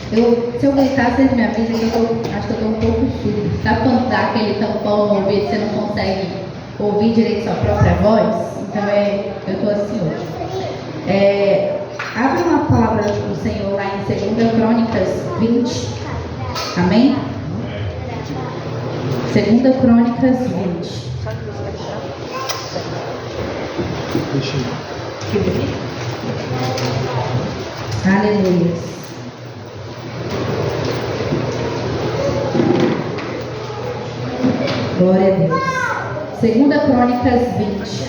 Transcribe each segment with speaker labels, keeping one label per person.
Speaker 1: Se eu gritar, vocês me avisam que acho que eu tô um pouco surdo. Sabe quando dá aquele tampão no ouvido e você não consegue ouvir direito sua própria voz? Então eu tô assim hoje. Abre uma palavra do Senhor lá em 2 Crônicas 20. Amém? 2 Crônicas 20. Aleluia. Glória a Deus. 2 Crônicas 20.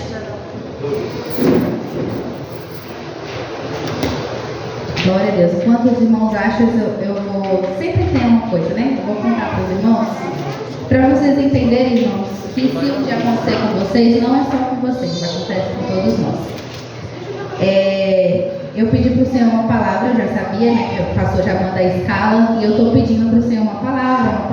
Speaker 1: Glória a Deus. Enquanto os irmãos acham, eu vou... Sempre tem uma coisa, né? Eu vou contar para os irmãos, para vocês entenderem, irmãos, que se um dia acontecer com vocês, não é só com vocês, acontece com todos nós. Eu pedi para o Senhor uma palavra, eu já sabia, né? Que o pastor já manda a escala, e eu estou pedindo para o Senhor uma palavra.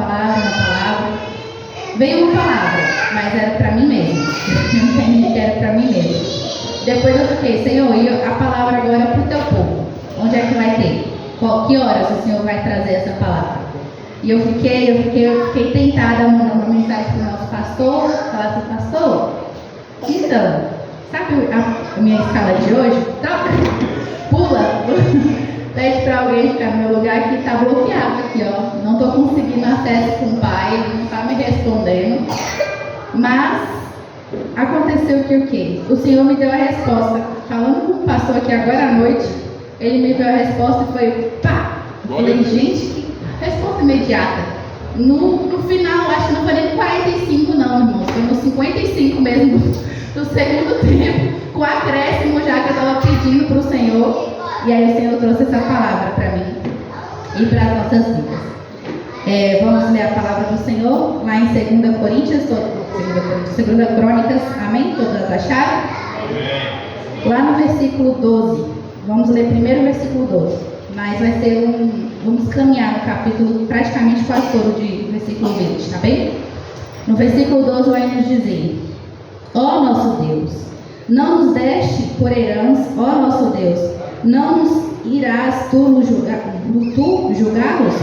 Speaker 1: Veio uma palavra, mas era para mim mesmo. Eu entendi que era para mim mesmo. Depois eu fiquei, Senhor, e a palavra agora é para o teu povo. Onde é que vai ter? Que horas o Senhor vai trazer essa palavra? E eu fiquei tentada a mandar uma mensagem para o nosso pastor, falar assim, pastor, então, sabe a minha escala de hoje? Troca, pula, pede para alguém ficar no meu lugar que está bloqueado aqui, ó. Não estou conseguindo acesso com o pai, ele não está me respondendo. Mas aconteceu que o quê? O Senhor me deu a resposta. Falando com o pastor aqui agora à noite, ele me deu a resposta e foi pá! Falei, gente, que resposta imediata. No final, acho que não foi nem 45 não, irmãos. Foi no 55 mesmo do segundo tempo, com acréscimo já que eu estava pedindo para o Senhor. E aí o Senhor trouxe essa palavra para mim e para as nossas vidas. Vamos ler a palavra do Senhor lá em 2 Coríntios, 2 Crônicas, amém? Todas acharam? Amém. Lá no versículo 12, vamos ler primeiro o versículo 12, mas vai ser vamos caminhar no capítulo praticamente quase todo de versículo 20, tá bem? No versículo 12 vai nos dizer: ó nosso Deus, não nos deste por herança, ó nosso Deus, não nos irás tu julgá-los?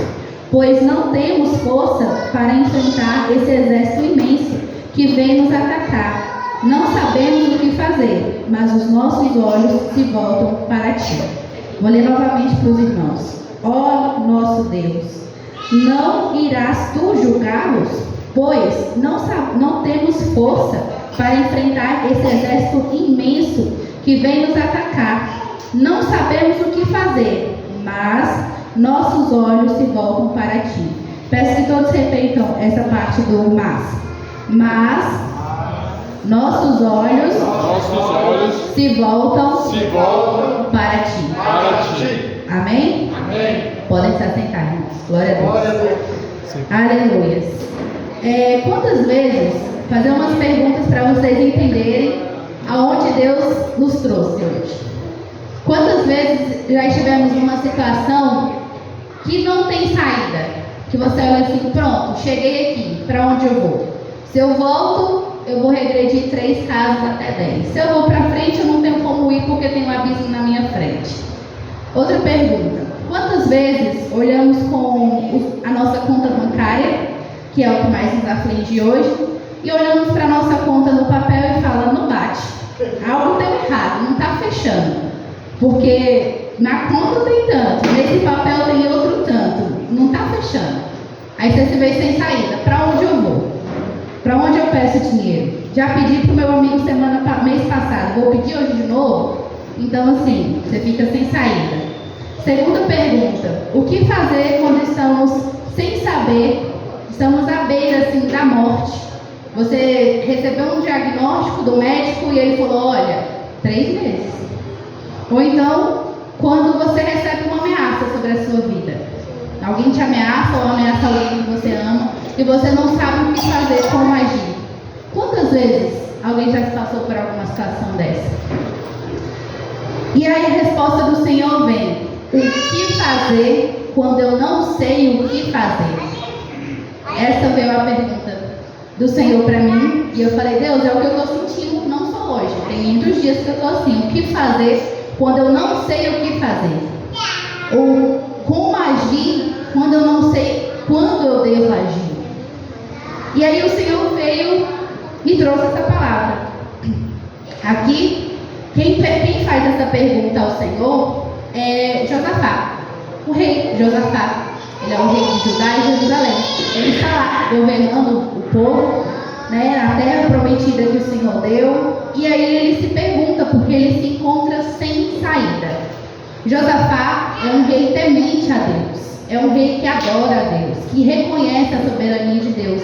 Speaker 1: Pois não temos força para enfrentar esse exército imenso que vem nos atacar. Não sabemos o que fazer, mas os nossos olhos se voltam para ti. Vou ler novamente para os irmãos. Ó nosso Deus, não irás tu julgá-los? Pois não temos força para enfrentar esse exército imenso que vem nos atacar. Não sabemos o que fazer, mas nossos olhos se voltam para ti. Peço que todos repitam essa parte do mas nossos olhos se voltam para ti. Amém? Amém. Podem se assentar, irmãos. Glória a Deus. Aleluia. Quantas vezes, fazer umas perguntas para vocês entenderem aonde Deus nos trouxe hoje. Quantas vezes já estivemos numa situação que não tem saída, que você olha assim, pronto, cheguei aqui, para onde eu vou? Se eu volto, eu vou regredir 3 casas até 10. Se eu vou para frente, eu não tenho como ir porque tem um abismo na minha frente. Outra pergunta: quantas vezes olhamos com a nossa conta bancária, que é o que mais nos aflige hoje, e olhamos para a nossa conta no papel e falamos, não bate, algo deu errado, não está fechando, porque na conta tem tanto, nesse papel tem outro tanto, não está fechando. Aí você se vê sem saída. Para onde eu vou? Para onde eu peço dinheiro? Já pedi para o meu amigo mês passado, vou pedir hoje de novo? Então assim, você fica sem saída. Segunda pergunta: o que fazer quando estamos sem saber, estamos à beira assim da morte? Você recebeu um diagnóstico do médico e ele falou, olha, 3 meses. Ou então, quando você recebe uma ameaça sobre a sua vida. Alguém te ameaça ou ameaça alguém que você ama e você não sabe o que fazer, como agir. Quantas vezes alguém já se passou por alguma situação dessa? E aí a resposta do Senhor vem: o que fazer quando eu não sei o que fazer? Essa veio a pergunta do Senhor para mim. E eu falei, Deus, é o que eu estou sentindo, não só hoje. Tem muitos dias que eu estou assim, o que fazer quando eu não sei o que fazer? Ou como agir E aí o Senhor veio e trouxe essa palavra. Aqui, quem faz essa pergunta ao Senhor é Josafá, o rei Josafá. Ele é o rei de Judá e Jerusalém. Ele está lá governando o povo, né, na terra prometida que o Senhor deu. E aí ele se pergunta, porque ele se encontra sem saída. Josafá é um rei temente a Deus. É um rei que adora a Deus, que reconhece a soberania de Deus.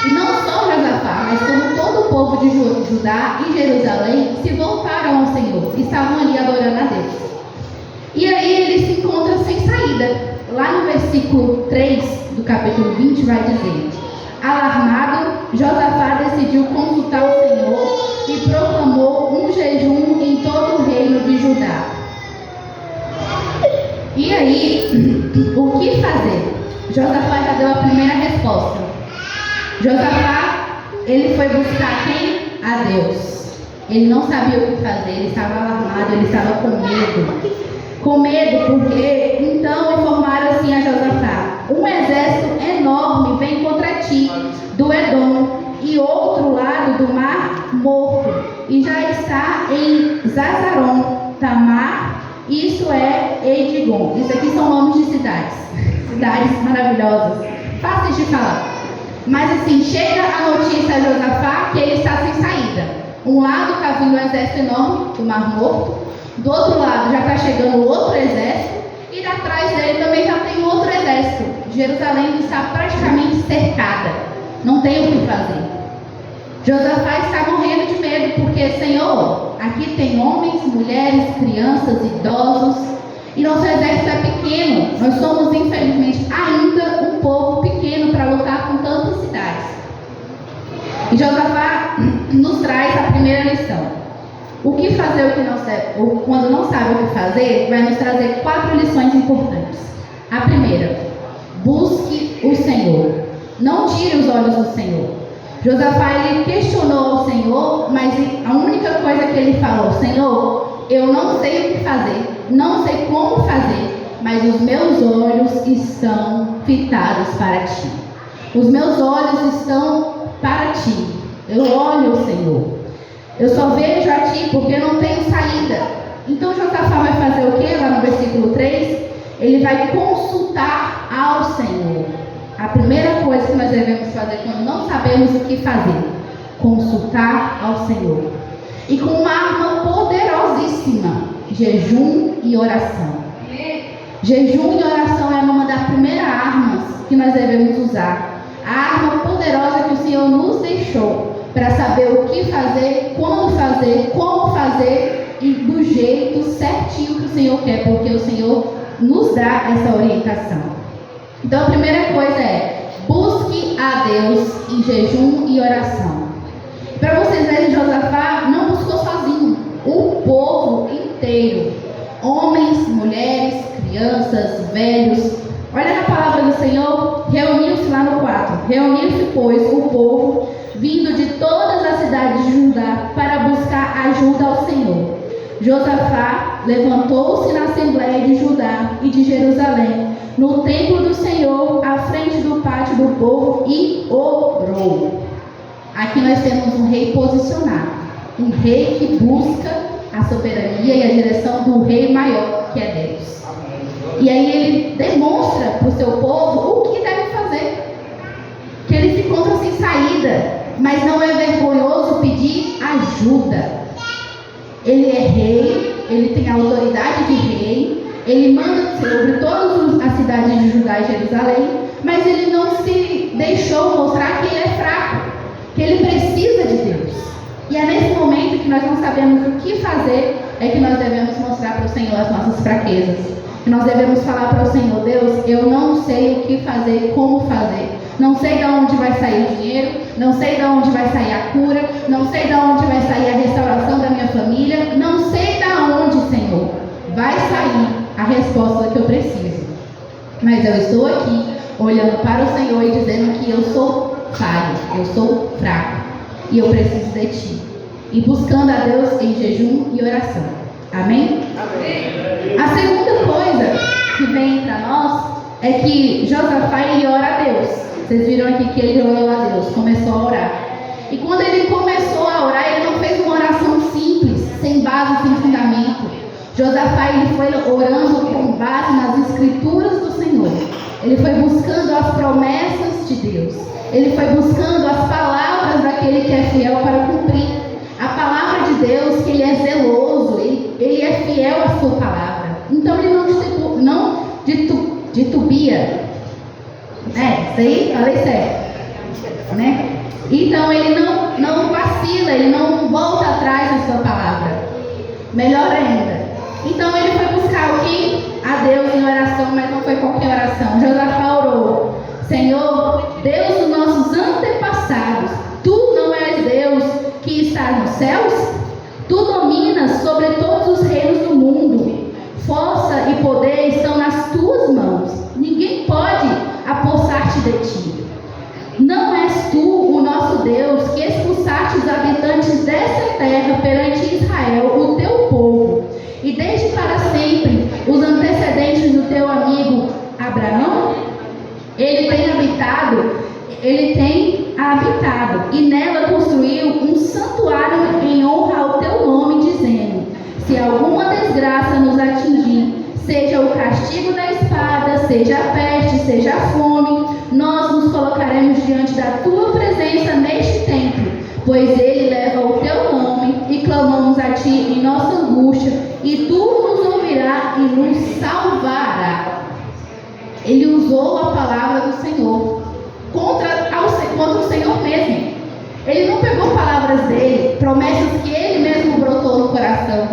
Speaker 1: E não só Josafá, mas como todo o povo de Judá e Jerusalém se voltaram ao Senhor, estavam ali adorando a Deus. E aí ele se encontra sem saída. Lá no versículo 3 do capítulo 20 vai dizer: alarmado, Josafá decidiu consultar o Senhor e proclamou um jejum em todo o reino de Judá. E aí, o que fazer? Josafá já deu a primeira resposta. Josafá, ele foi buscar quem? A Deus. Ele não sabia o que fazer, ele estava alarmado, ele estava com medo. Com medo porque, então, informaram assim a Josafá: um exército enorme vem contra ti, do Edom, e outro lado do mar morto, e já está em Zazaron, Tamar, isso é Edigon. Isso aqui são nomes de cidades. Cidades maravilhosas, fáceis de falar. Mas assim, chega a notícia a Josafá que ele está sem saída. Um lado está vindo um exército enorme do Mar Morto, do outro lado já está chegando outro exército, e atrás dele também já tem outro exército. Jerusalém está praticamente cercada, não tem o que fazer. Josafá está morrendo de medo, porque, Senhor, aqui tem homens, mulheres, crianças, idosos, e nosso exército é pequeno. Nós somos, infelizmente, ainda um povo pequeno para lutar com tantas cidades. E Josafá nos traz a primeira lição. O que fazer, o que não sabe, ou quando não sabe o que fazer, vai nos trazer 4 lições importantes. A primeira: busque o Senhor. Não tire os olhos do Senhor. Josafá, ele questionou ao Senhor, mas a única coisa que ele falou: Senhor, eu não sei o que fazer, não sei como fazer, mas os meus olhos estão fitados para ti. Os meus olhos estão para ti. Eu olho, Senhor. Eu só vejo a ti porque não tenho saída. Então Josafá vai fazer o que? Lá no versículo 3, ele vai consultar ao Senhor. A primeira coisa que nós devemos fazer quando não sabemos o que fazer: consultar ao Senhor. E com uma arma poderosíssima: jejum e oração. Jejum e oração é uma das primeiras armas que nós devemos usar. A arma poderosa que o Senhor nos deixou para saber o que fazer, quando fazer, como fazer e do jeito certinho que o Senhor quer, porque o Senhor nos dá essa orientação. Então a primeira coisa é: busque a Deus em jejum e oração. Para vocês verem, Josafá não buscou sozinho, o povo inteiro, homens, mulheres, crianças, velhos. Olha na palavra do Senhor, reuniu-se lá no 4. Reuniu-se, pois, o povo vindo de todas as cidades de Judá para buscar ajuda ao Senhor. Josafá levantou-se na assembleia de Judá e de Jerusalém, no templo do Senhor, à frente do pátio do povo, e orou. Aqui nós temos um rei posicionado, um rei que busca a soberania e a direção do rei maior, que é Deus. E aí ele demonstra para o seu povo o que deve fazer, que ele se encontra sem saída, mas não é vergonhoso pedir ajuda. Ele é rei, ele tem a autoridade de rei, ele manda sobre todas as cidades de Judá e Jerusalém, mas ele não se deixou mostrar que ele é fraco, que ele precisa de Deus. E é nesse momento que nós não sabemos o que fazer, é que nós devemos mostrar para o Senhor as nossas fraquezas. E nós devemos falar para o Senhor: Deus, eu não sei o que fazer, como fazer. Não sei de onde vai sair o dinheiro, não sei de onde vai sair a cura, não sei de onde vai sair a restauração da minha família, não sei de onde, Senhor, vai sair a resposta que eu preciso. Mas eu estou aqui olhando para o Senhor e dizendo que eu sou falho, eu sou fraco e eu preciso de Ti. E buscando a Deus em jejum e oração. Amém? Amém. A segunda coisa que vem para nós é que Josafá, ele ora a Deus. Vocês viram aqui que ele orou a Deus, começou a orar. E quando ele começou a orar, ele não fez uma oração simples, sem base, sem fundamento. Josafá, ele foi orando com base nas escrituras do Senhor. Ele foi buscando as promessas de Deus. Ele foi buscando as palavras daquele que é fiel para cumprir. A palavra de Deus, que ele é zeloso, ele é fiel à sua palavra. Então ele não titubia. Isso aí, falei certo. Né? Então ele não vacila, ele não volta atrás da sua palavra. Melhor ainda. Então ele foi buscar o que? A Deus em oração, mas não foi qualquer oração. Josafá orou: Senhor, Deus dos nossos antepassados, Tu não és Deus que está nos céus? Tu dominas sobre todos os reinos do mundo. Força e poder estão nas Tuas mãos. Ninguém pode apossar-te de Ti. Não és Tu o nosso Deus que expulsaste os habitantes dessa terra perante Israel, o Teu povo, e desde para sempre os antecedentes do Teu amigo Abraão? Ele tem habitado e nela construiu um santuário em honra ao Teu nome, dizendo: se alguma desgraça nos atingir, seja o castigo da espada, seja a peste, seja a fome, nós nos colocaremos diante da Tua presença neste templo, pois ele leva o Teu nome, e clamamos a Ti em nossa angústia, e Tu nos ouvirás e nos salvará. Ele usou a palavra do Senhor contra o Senhor mesmo. Ele não pegou palavras dele, promessas que ele mesmo brotou no coração,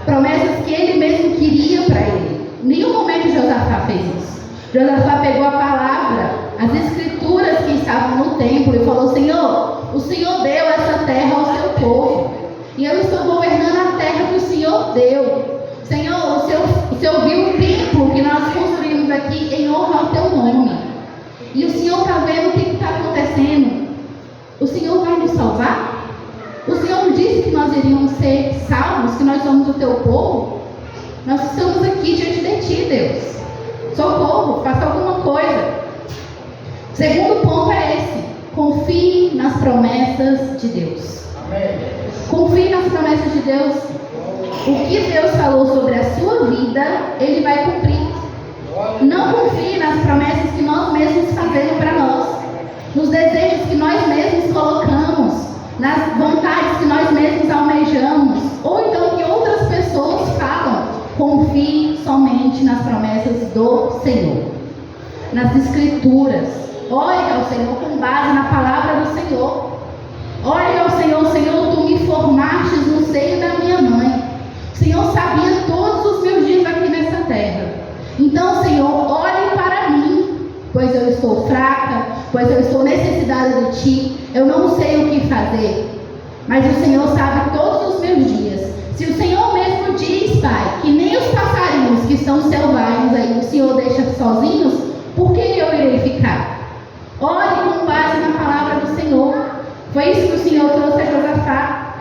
Speaker 1: promessas que ele mesmo queria para ele. Em nenhum momento Josafá fez isso. Josafá pegou a palavra, as escrituras que estavam no templo, e falou: Senhor, o Senhor deu essa terra ao Seu povo, e eu estou governando a terra que o Senhor deu. Senhor, o Senhor viu o templo que nós construímos aqui em honra ao Teu nome, e o Senhor está vendo o que está acontecendo. O Senhor vai nos salvar? O Senhor não disse que nós iríamos ser salvos, que nós somos o Teu povo? Nós estamos aqui diante de Ti, Deus. Socorro, faça alguma coisa. O segundo ponto é esse: confie nas promessas de Deus. Amém. Confie nas promessas de Deus. O que Deus falou sobre a sua vida, Ele vai cumprir. Não confie nas promessas que nós mesmos fazemos para nós, nos desejos que nós mesmos colocamos, nas vontades que nós mesmos almejamos, ou então que outras pessoas falam. Confie somente nas promessas do Senhor, nas escrituras. Ore ao Senhor com base na palavra do Senhor. Ore ao Senhor: Senhor, Tu me formaste no seio da minha mãe. O Senhor sabia todos os meus dias aqui nessa terra. Então, Senhor, olhe para mim, pois eu estou fraca, pois eu estou necessitada de Ti. Eu não sei o que fazer, mas o Senhor sabe todos os meus dias. Se o Senhor mesmo diz, Pai, que nem os passarinhos que estão selvagens aí o Senhor deixa sozinhos, por que eu irei ficar? Ore com base na palavra do Senhor. Foi isso que o Senhor trouxe a Josafá,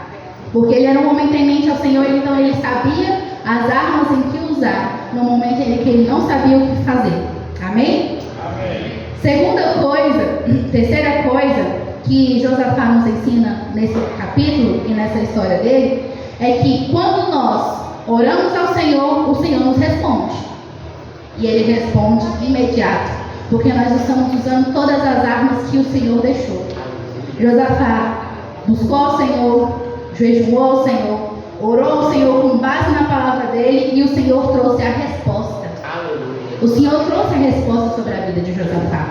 Speaker 1: porque ele era um homem temente ao Senhor, então ele sabia as armas em que usar no momento em que ele não sabia o que fazer. Amém? Amém. Terceira coisa que Josafá nos ensina nesse capítulo e nessa história dele, é que quando nós oramos ao Senhor, o Senhor nos responde. E Ele responde imediato, porque nós estamos usando todas as armas que o Senhor deixou. Josafá buscou ao Senhor, jejuou ao Senhor, orou ao Senhor com base na palavra dele, e o Senhor trouxe a resposta. O Senhor trouxe a resposta sobre a vida de Josafá.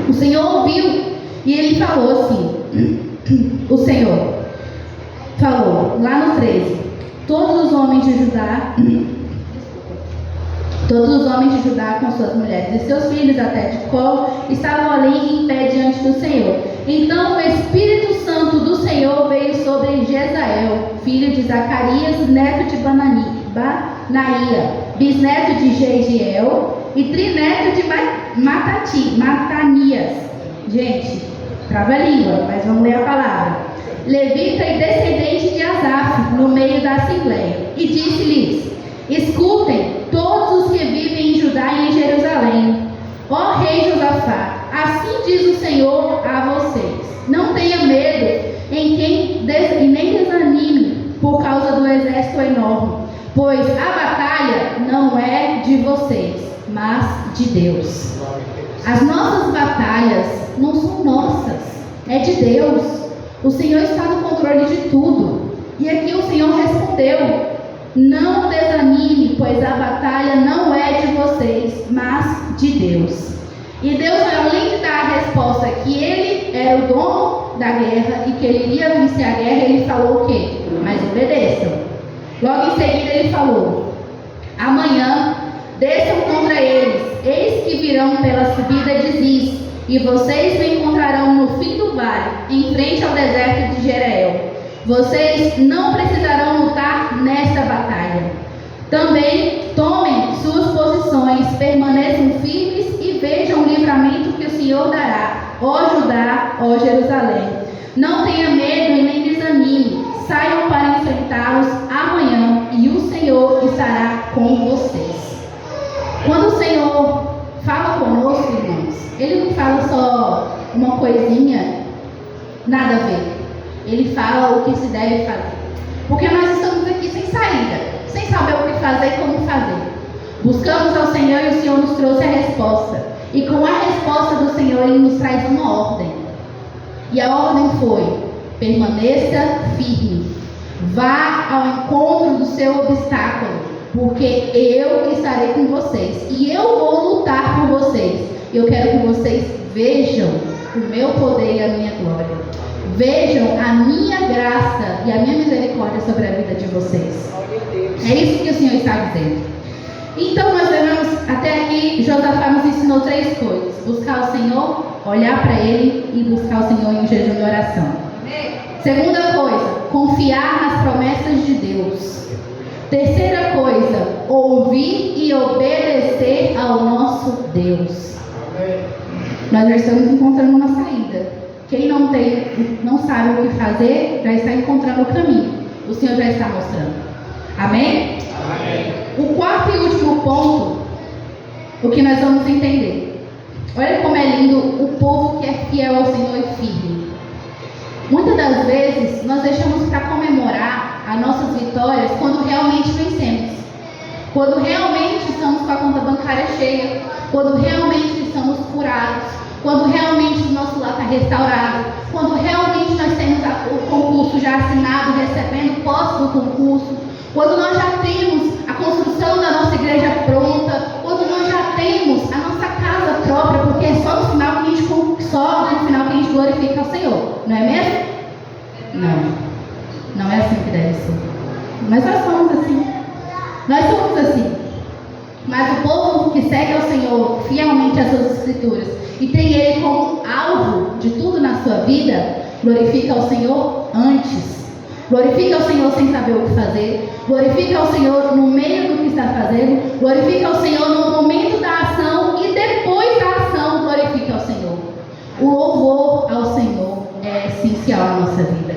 Speaker 1: O Senhor ouviu e ele falou assim: o Senhor falou lá no 13: todos os homens de Judá com suas mulheres e seus filhos até de Col estavam ali em pé diante do Senhor. Então o Espírito Santo do Senhor veio sobre Jezael, filho de Zacarias, neto de Banaia, bisneto de Jeziel e trineto de Matanias. Gente, trava a língua, mas vamos ler a palavra. Levita e descendente de Asaf, no meio da assembleia, e disse-lhes: escutem todos os que vivem em Judá e em Jerusalém. Ó rei Josafá, Josafá: assim diz o Senhor a vocês: não tenha medo e nem desanime por causa do exército enorme, pois a batalha não é de vocês, mas de Deus. As nossas batalhas não são nossas, é de Deus. O Senhor está no controle de tudo. E aqui o Senhor respondeu: não desanime, pois a batalha não é de vocês, mas de Deus. E Deus, além de dar a resposta que Ele era o dono da guerra e que Ele iria vencer a guerra, Ele falou o quê? Mas obedeçam. Logo em seguida Ele falou: amanhã desçam contra eles, eis que virão pela subida de Ziz, e vocês me encontrarão no fim do vale, em frente ao deserto de Jereel. Vocês não precisarão lutar nesta batalha. Também tomem suas posições, permaneçam firmes e vejam o livramento que o Senhor dará, ó Judá, ó Jerusalém. Não tenha medo e nem desanime, saiam para enfrentá-los amanhã e o Senhor estará com vocês. Quando o Senhor fala conosco, irmãos, Ele não fala só uma coisinha, nada a ver. Ele fala o que se deve fazer. Porque nós estamos aqui sem saída, sem saber o que fazer e como fazer. Buscamos ao Senhor e o Senhor nos trouxe a resposta. E com a resposta do Senhor, Ele nos traz uma ordem. E a ordem foi: permaneça firme. Vá ao encontro do seu obstáculo, porque eu estarei com vocês. E eu vou lutar por vocês. Eu quero que vocês vejam o meu poder e a minha glória. Vejam a minha graça e a minha misericórdia sobre a vida de vocês. É isso que o Senhor está dizendo. Então nós devemos, até aqui, Josafá nos ensinou 3 coisas: buscar o Senhor, olhar para Ele e buscar o Senhor em jejum e oração. Segunda coisa, confiar nas promessas de Deus. Terceira coisa, ouvir e obedecer ao nosso Deus. Nós já estamos encontrando uma saída. Quem não sabe o que fazer, já está encontrando o caminho. O Senhor já está mostrando. Amém? Amém. O quarto e último ponto, o que nós vamos entender. Olha como é lindo o povo que é fiel ao Senhor e firme. Muitas das vezes, nós deixamos para comemorar as nossas vitórias quando realmente vencemos. Quando realmente estamos com a conta bancária cheia. Quando realmente estamos curados. Quando realmente o nosso lar está restaurado, quando realmente nós temos o concurso já assinado, recebendo posse do concurso, quando nós já temos a construção da nossa igreja pronta, quando nós já temos a nossa casa própria, porque é só no final que a gente glorifica ao Senhor, não é mesmo? Não é assim que deve ser. Mas nós somos assim. Mas o povo que segue ao Senhor fielmente as suas escrituras e tem Ele como alvo de tudo na sua vida, glorifica ao Senhor antes. Glorifica ao Senhor sem saber o que fazer. Glorifica ao Senhor no meio do que está fazendo. Glorifica ao Senhor no momento da ação e depois da ação glorifica ao Senhor. O louvor ao Senhor é essencial na nossa vida.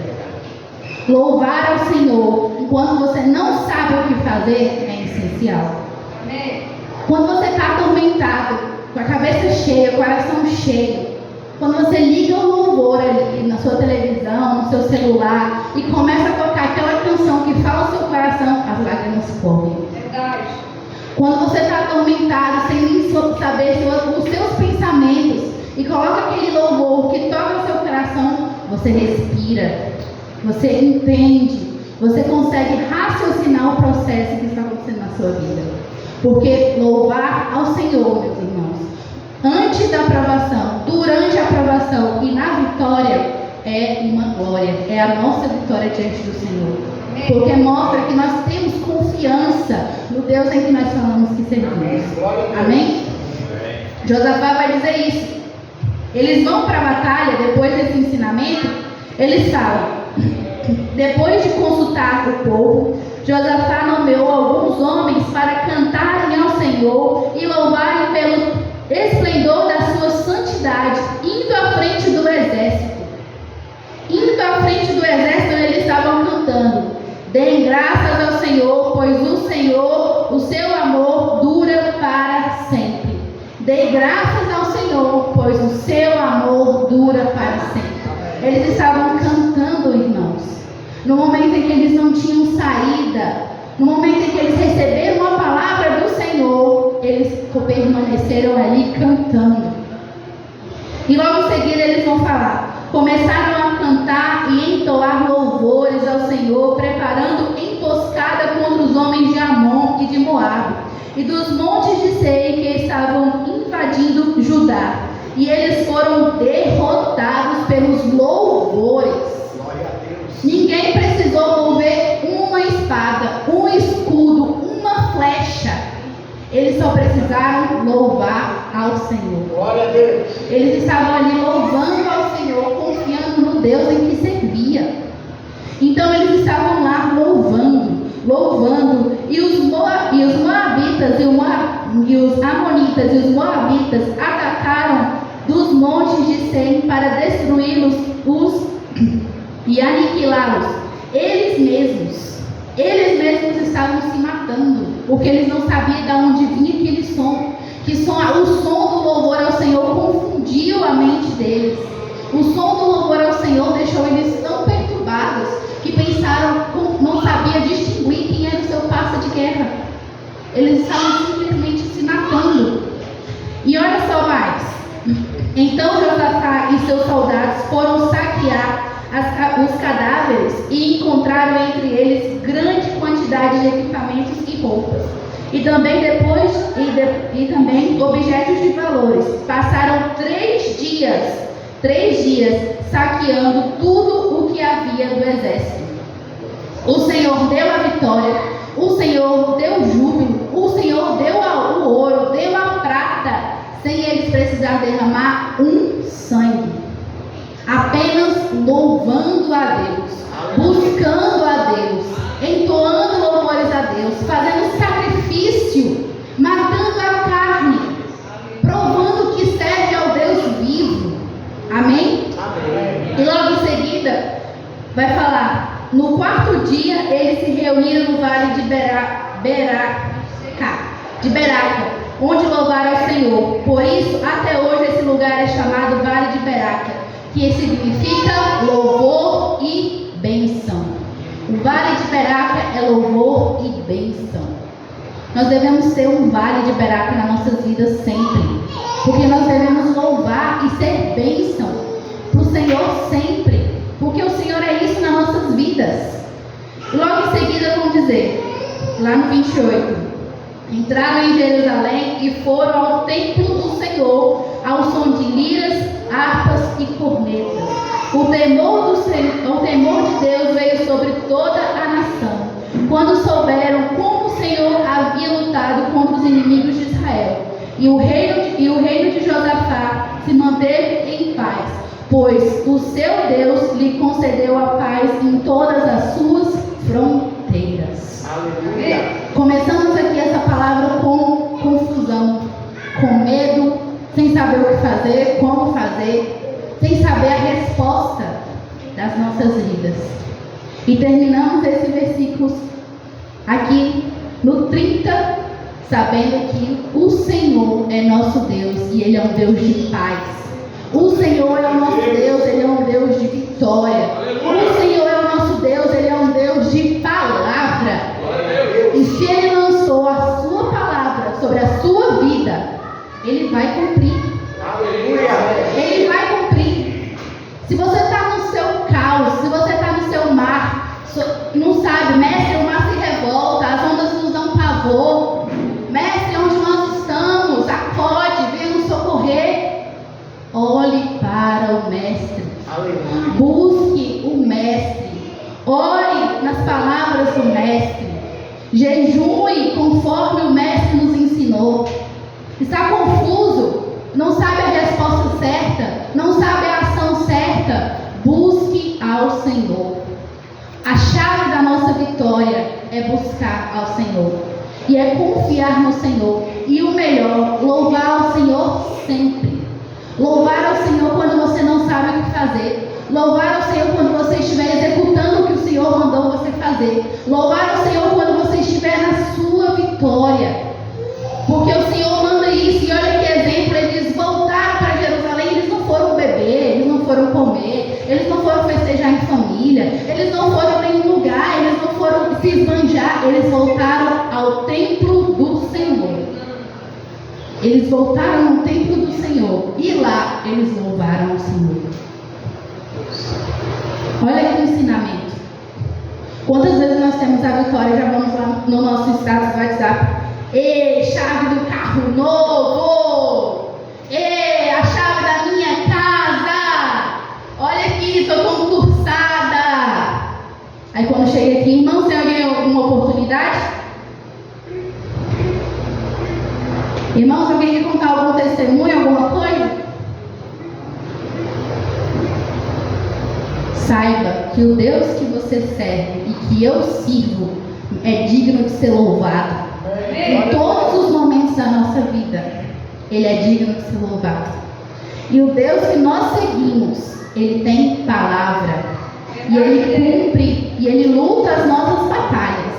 Speaker 1: Louvar ao Senhor enquanto você não sabe o que fazer é essencial. Quando você está atormentado, com a cabeça cheia, coração cheio, quando você liga o louvor ali na sua televisão, no seu celular e começa a tocar aquela canção que fala o seu coração, as lágrimas correm. Verdade. Quando você está atormentado, sem nem saber os seus pensamentos e coloca aquele louvor que toca o seu coração, você respira, você entende, você consegue raciocinar o processo que está acontecendo na sua vida. Porque louvar ao Senhor, meus irmãos, antes da aprovação, durante a aprovação e na vitória, é uma glória. É a nossa vitória diante do Senhor. Porque mostra que nós temos confiança no Deus em que nós falamos que servimos. Amém? Josafá vai dizer isso. Eles vão para a batalha, depois desse ensinamento, eles falam: depois de consultar o povo, Josafá nomeou alguns homens para cantarem ao Senhor e louvarem pelo esplendor da sua santidade, indo à frente do exército. Eles estavam cantando: deem graças ao Senhor, pois o Senhor, o seu amor dura para sempre. Dê graças ao Senhor. Senhor, pois o seu amor dura para sempre. Eles estavam cantando, irmãos. No momento em que eles não tinham saída, no momento em que eles receberam a palavra do Senhor, eles permaneceram ali cantando. E logo em seguida eles vão falar: começaram a cantar e entoar louvores ao Senhor, preparando emboscada contra os homens de Amon e de Moabe, e dos montes de Seir que estavam invadindo Judá. E eles foram derrotados pelos louvores.
Speaker 2: Glória a Deus.
Speaker 1: Ninguém precisou mover uma espada, um escudo, uma flecha. Eles só precisaram louvar ao Senhor.
Speaker 2: Glória a Deus.
Speaker 1: Eles estavam ali louvando ao Senhor, confiando no Deus em que servia. Então eles estavam lá louvando. E os Moabitas e os Amonitas e os Moabitas atacaram dos montes de Seir para destruí-los e aniquilá-los. Eles mesmos estavam se matando, porque eles não sabiam de onde vinha aquele som. O som do louvor ao Senhor confundiu a mente deles. O som do louvor ao Senhor deixou eles tão perturbados que pensaram, não sabiam distinguir quem era o seu parça de guerra. Eles estavam simplesmente se matando. E olha só mais. Então Josafá e seus soldados foram saquear os cadáveres e encontraram entre eles grande quantidade de equipamentos e roupas. E também também objetos de valores. Passaram 3 dias saqueando tudo o que havia do exército. O Senhor deu a vitória, o Senhor deu júbilo, o Senhor deu o ouro, deu a prata, sem eles precisar derramar um sangue. Apenas louvando a Deus, buscando a Deus, entoando louvores a Deus, fazendo sacrifício, matando a carne, provando que serve ao Deus vivo. Amém?
Speaker 2: Amém.
Speaker 1: E logo em seguida vai falar: no 4º dia eles se reuniram no vale de Beraca, onde louvaram ao Senhor. Por isso, até hoje esse lugar é chamado Vale de Beraca, que significa louvor e benção. O Vale de Beraca é louvor e benção. Nós devemos ter um Vale de Beraca nas nossas vidas sempre, porque nós devemos louvar e ser bênção para o Senhor sempre, porque o Senhor é isso nas nossas vidas. Logo em seguida vamos dizer, lá no 28, entraram em Jerusalém e foram ao templo do Senhor, ao som de liras, harpas e cornetas. O temor de Deus veio sobre toda a nação, quando souberam como o Senhor havia lutado contra os inimigos de Israel. E o reino de Josafá se manteve em paz, pois o seu Deus lhe concedeu a paz em todas as suas fronteiras.
Speaker 2: Aleluia.
Speaker 1: Começamos aqui essa palavra com confusão, com medo, sem saber o que fazer, como fazer, sem saber a resposta das nossas vidas. E terminamos esse versículo aqui no 30, sabendo que o Senhor é nosso Deus e Ele é um Deus de paz. O Senhor é o nosso Deus, Ele é um Deus de vitória. O Senhor é o nosso Deus, Ele é um Deus de palavra. E se Ele lançou a sua palavra sobre a sua vida, Ele vai cumprir. Ele vai cumprir. Se você está no seu caos, se você está no seu mar, não sabe, mestre, o mar se revolta, as ondas nos dão pavor. Mestre, onde nós estamos? Acorde, venha nos socorrer. Olhe para o mestre.
Speaker 2: Aleluia.
Speaker 1: Busque o mestre. Ore nas palavras do mestre. Jejue conforme o mestre nos ensinou. Está confuso? Não sabe a resposta certa? Não sabe a ação certa? Busque ao Senhor. A chave da nossa vitória é buscar ao Senhor. E é confiar no Senhor. E o melhor, louvar ao Senhor sempre. Louvar ao Senhor quando você não sabe o que fazer. Louvar ao Senhor quando você estiver executando o que o Senhor mandou você fazer. Louvar ao Senhor quando você estiver na sua vitória. Porque o Senhor manda isso. E olha que exemplo, eles voltaram para festejar em família, eles não foram a nenhum lugar, eles não foram se esbanjar, eles voltaram ao templo do Senhor. Eles voltaram ao templo do Senhor e lá eles louvaram o Senhor. Olha que ensinamento. Quantas vezes nós temos a vitória, já vamos lá no nosso status do WhatsApp. Ei, chave do carro novo! Ei, a chave da minha casa! Olha aqui, estou concursada! Aí quando chega aqui, irmão, tem alguém alguma oportunidade? Irmãos, alguém quer contar algum testemunho, alguma coisa? Saiba que o Deus que você serve e que eu sirvo é digno de ser louvado. Em todos os momentos da nossa vida, Ele é digno de ser louvado. E o Deus que nós seguimos, Ele tem palavra. E Ele cumpre, e Ele luta as nossas batalhas.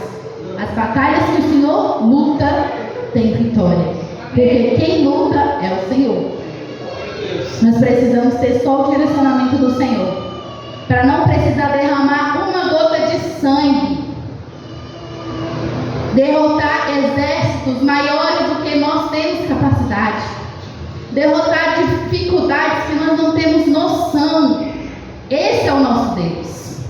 Speaker 1: As batalhas que o Senhor luta, tem vitória. Porque quem luta é o Senhor. Nós precisamos ter só o direcionamento do Senhor, para não precisar derramar uma gota de sangue, derrotar exércitos maiores do que nós temos capacidade, derrotar dificuldades que nós não temos noção. Esse é o nosso Deus.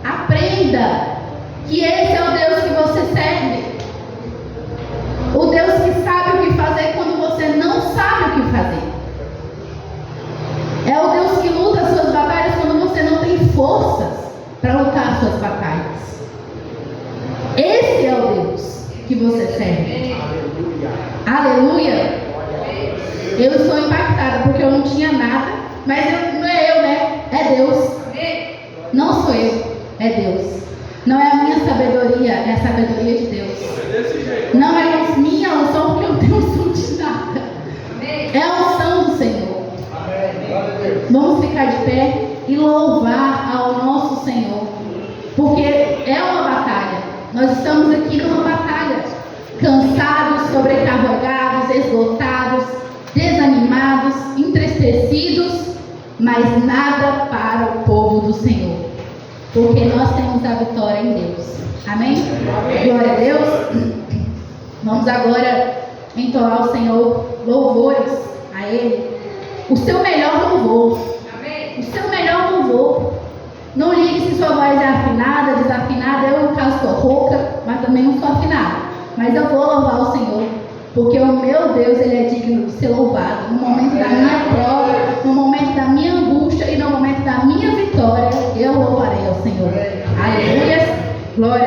Speaker 1: Aprenda que esse é o Deus que você serve. O Deus que sabe o que fazer quando você não sabe o que fazer. É o Deus que luta as suas batalhas quando você não tem forças para lutar as suas batalhas. Esse é o Deus que você serve. Aleluia. Eu estou impactada porque eu não tinha nada, mas não é eu, né? É Deus. Não sou eu, é Deus. Não é a minha sabedoria, é a sabedoria de Deus. Não é minha unção, porque eu não tenho unção de nada. É a unção do Senhor. Vamos ficar de pé e louvar ao nosso Senhor, porque é uma batalha. Nós estamos aqui numa batalha, cansados, sobrecarregados, esgotados, desanimados, entristecidos, mas nada para o povo do Senhor, porque nós temos a vitória em Deus. Amém? Glória a Deus. Vamos agora entoar ao Senhor louvores a Ele, o seu melhor louvor. O seu melhor louvor. Não ligue se sua voz é afinada, desafinada. Eu, no caso, estou rouca, mas também não sou afinada. Mas eu vou louvar o Senhor, porque o meu Deus, Ele é digno de ser louvado. No momento da minha prova, no momento da minha angústia e no momento da minha vitória, eu louvarei ao Senhor. Aleluia. Glória.